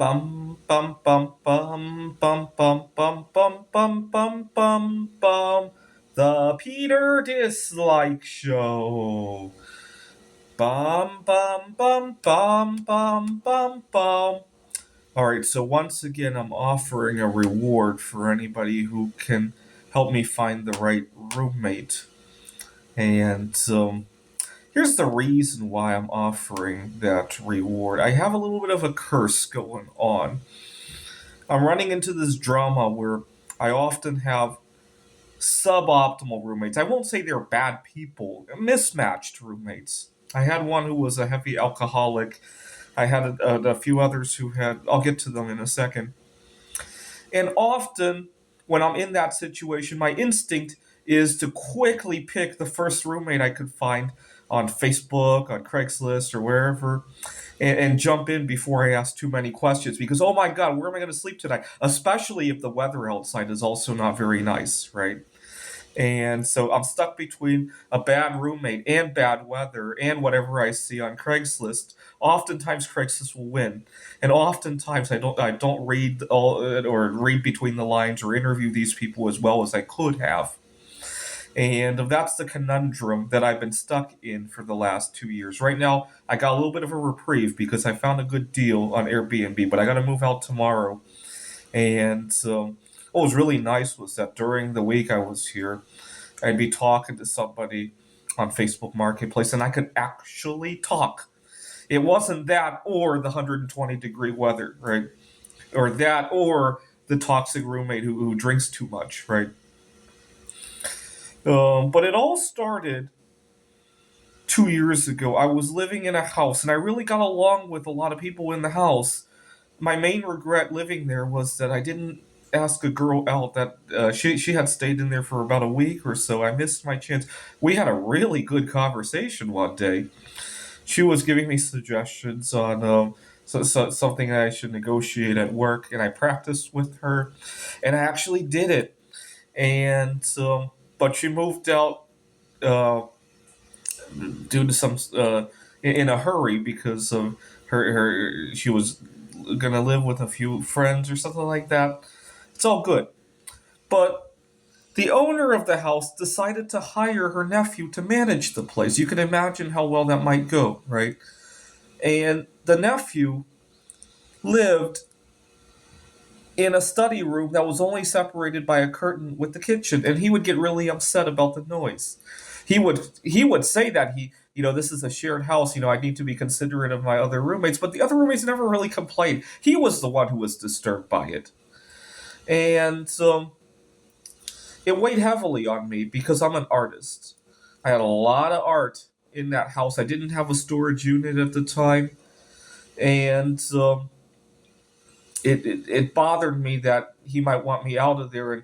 Bum bum bum bum bum bum bum bum bum bum bum bum. The Peter Dislike Show. Bum bum bum bum bum bum bum. All right, so once again, I'm offering a reward for anybody who can help me find the right roommate. And here's the reason why I'm offering that reward. I have a little bit of a curse going on. I'm running into this drama where I often have suboptimal roommates. I won't say they're bad people, mismatched roommates. I had one who was a heavy alcoholic. I had a few others who had, I'll get to them in a second. And often, when I'm in that situation, my instinct is to quickly pick the first roommate I could find on Facebook, on Craigslist, or wherever, and jump in before I ask too many questions. Because, oh my God, where am I going to sleep tonight? Especially if the weather outside is also not very nice, right? And so I'm stuck between a bad roommate and bad weather and whatever I see on Craigslist. Oftentimes Craigslist will win, and oftentimes I don't read all or read between the lines or interview these people as well as I could have. And that's the conundrum that I've been stuck in for the last 2 years. Right now, I got a little bit of a reprieve because I found a good deal on Airbnb, but I got to move out tomorrow. And what was really nice was that during the week I was here, I'd be talking to somebody on Facebook Marketplace and I could actually talk. It wasn't that or the 120-degree weather, right? Or that or the toxic roommate who drinks too much, right? But it all started 2 years ago. I was living in a house and I really got along with a lot of people in the house. My main regret living there was that I didn't ask a girl out that she had stayed in there for about a week or so. I missed my chance. We had a really good conversation one day. She was giving me suggestions on something I should negotiate at work, and I practiced with her, and I actually did it. And but she moved out uh, due to some in a hurry because of her she was gonna live with a few friends or something like that. It's all good. But the owner of the house decided to hire her nephew to manage the place. You can imagine how well that might go, right? And the nephew lived in a study room that was only separated by a curtain with the kitchen, and he would get really upset about the noise. He would say that this is a shared house. I need to be considerate of my other roommates, but the other roommates never really complained. He was the one who was disturbed by it, and it weighed heavily on me because I'm an artist. I had a lot of art in that house. I didn't have a storage unit at the time, and it bothered me that he might want me out of there. And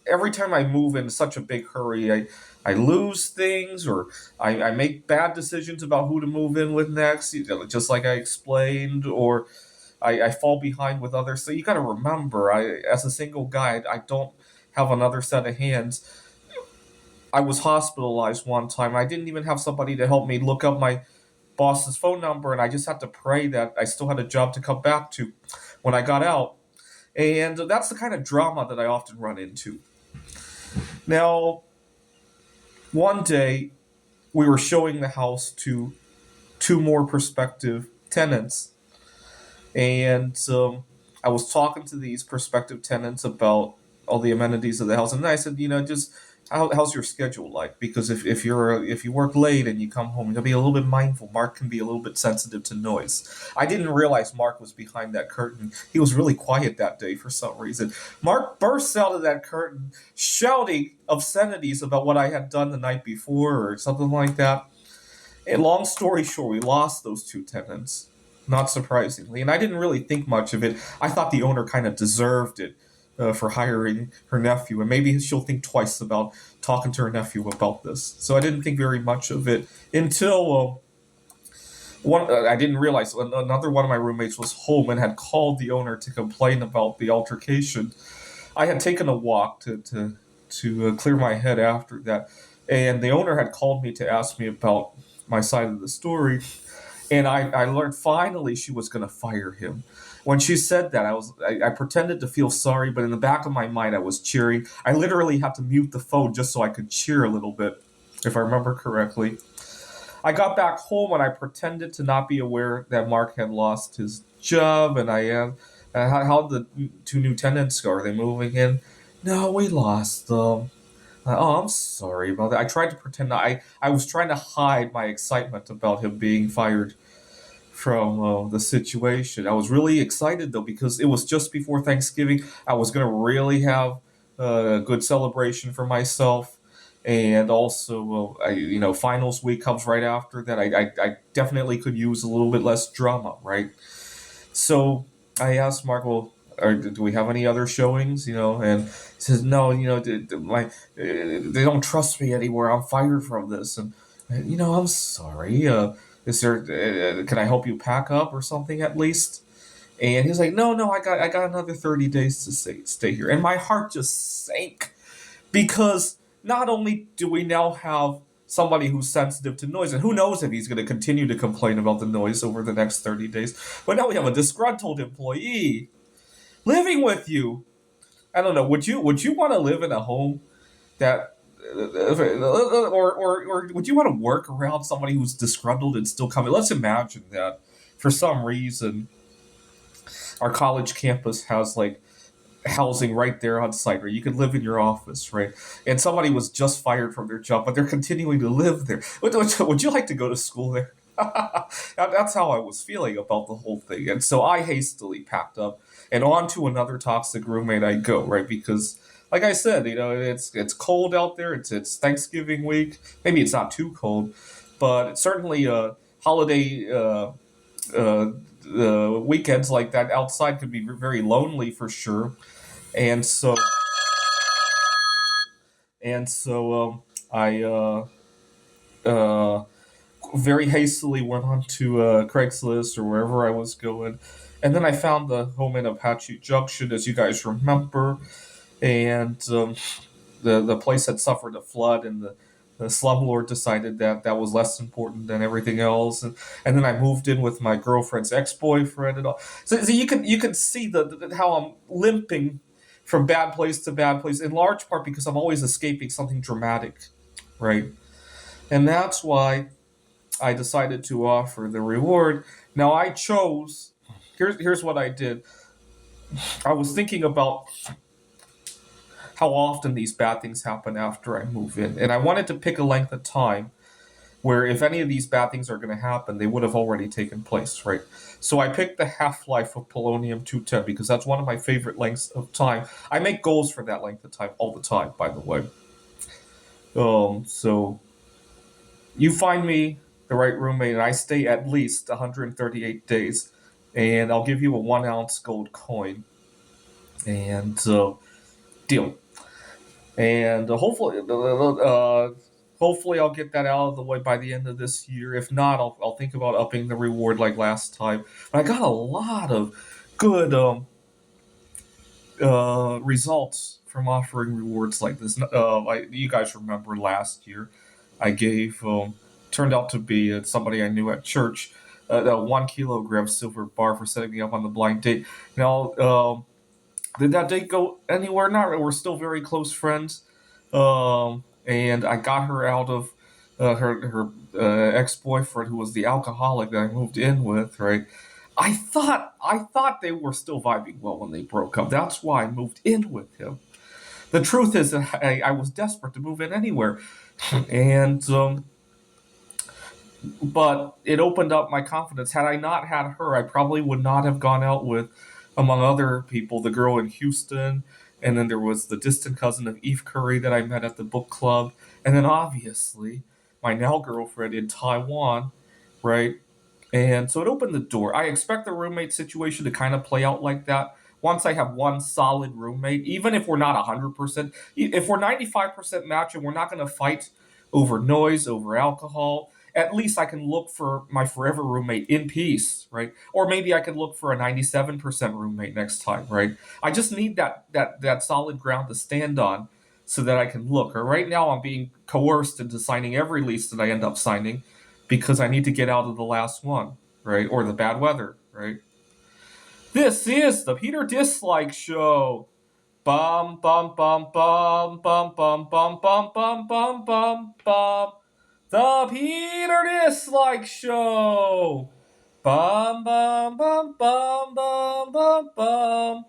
every time I move in such a big hurry, I lose things or I make bad decisions about who to move in with next, just like I explained, or I fall behind with others. So you got to remember, as a single guy, I don't have another set of hands. I was hospitalized one time. I didn't even have somebody to help me look up my boss's phone number, and I just had to pray that I still had a job to come back to when I got out. And that's the kind of drama that I often run into. Now, one day, we were showing the house to two more prospective tenants, and I was talking to these prospective tenants about all the amenities of the house, and then I said, just how's your schedule like? Because if you work late and you come home, you gotta be a little bit mindful. Mark can be a little bit sensitive to noise. I didn't realize Mark was behind that curtain. He was really quiet that day for some reason. Mark bursts out of that curtain shouting obscenities about what I had done the night before or something like that. And long story short, we lost those two tenants, not surprisingly. And I didn't really think much of it. I thought the owner kind of deserved it for hiring her nephew, and maybe she'll think twice about talking to her nephew about this. So I didn't think very much of it until one. I didn't realize another one of my roommates was home and had called the owner to complain about the altercation. I had taken a walk to clear my head after that, and the owner had called me to ask me about my side of the story. And I learned finally she was going to fire him. When she said that, I pretended to feel sorry, but in the back of my mind, I was cheering. I literally had to mute the phone just so I could cheer a little bit, if I remember correctly. I got back home and I pretended to not be aware that Mark had lost his job, and I am. How the two new tenants go? Are they moving in? No, we lost them. Oh, I'm sorry about that. I tried to pretend I was trying to hide my excitement about him being fired from the situation. I was really excited though because it was just before Thanksgiving. I was going to really have a good celebration for myself, and also, finals week comes right after that. I definitely could use a little bit less drama, right? So I asked Mark, well, do we have any other showings? And he says, no, they don't trust me anymore. I'm fired from this. And, I'm sorry. Is there, can I help you pack up or something at least? And he's like, no, I got another 30 days to stay here. And my heart just sank because not only do we now have somebody who's sensitive to noise, and who knows if he's going to continue to complain about the noise over the next 30 days, but now we have a disgruntled employee living with you. I don't know. Would you want to live in a home that, or would you want to work around somebody who's disgruntled and still coming? Let's imagine that for some reason our college campus has like housing right there on site, or you could live in your office, right? And somebody was just fired from their job, but they're continuing to live there. Would you like to go to school there? That's how I was feeling about the whole thing. And so I hastily packed up and on to another toxic roommate I go, right? Because like I said, it's cold out there. It's Thanksgiving week. Maybe it's not too cold, but it's certainly a holiday uh, weekends like that outside could be very lonely for sure. And so I uh, very hastily went on to Craigslist or wherever I was going, and then I found the home in Apache Junction, as you guys remember, and the place had suffered a flood, and the slumlord decided that that was less important than everything else, and then I moved in with my girlfriend's ex boyfriend and all. So you can see how I'm limping from bad place to bad place, in large part because I'm always escaping something dramatic, right? And that's why I decided to offer the reward. Now I chose. Here's what I did. I was thinking about how often these bad things happen after I move in, and I wanted to pick a length of time where if any of these bad things are going to happen, they would have already taken place, right? So I picked the half-life of polonium 210 because that's one of my favorite lengths of time. I make goals for that length of time all the time, by the way. So you find me the right roommate, and I stay at least 138 days, and I'll give you a 1 ounce gold coin, and deal. And hopefully I'll get that out of the way by the end of this year. If not, I'll think about upping the reward like last time. But I got a lot of good results from offering rewards like this. You guys remember last year, I gave turned out to be somebody I knew at church a 1 kilogram silver bar for setting me up on the blind date. Now, did that date go anywhere? Not really. We're still very close friends. And I got her out of her ex boyfriend, who was the alcoholic that I moved in with. Right. I thought they were still vibing well when they broke up. That's why I moved in with him. The truth is that I was desperate to move in anywhere, and but it opened up my confidence. Had I not had her, I probably would not have gone out with, among other people, the girl in Houston, and then there was the distant cousin of Eve Curry that I met at the book club, and then obviously my now girlfriend in Taiwan, right? And so it opened the door. I expect the roommate situation to kind of play out like that. Once I have one solid roommate, even if we're not 100%, if we're 95% match and we're not going to fight over noise, over alcohol, at least I can look for my forever roommate in peace, right? Or maybe I could look for a 97% roommate next time, right? I just need that solid ground to stand on so that I can look. Or right now I'm being coerced into signing every lease that I end up signing because I need to get out of the last one, right? Or the bad weather, right? This is the Peter Dislike Show. Bum bum bum bum bum bum bum bum bum bum bum bum. The Peter Dislike Show. Bum bum bum bum bum bum bum.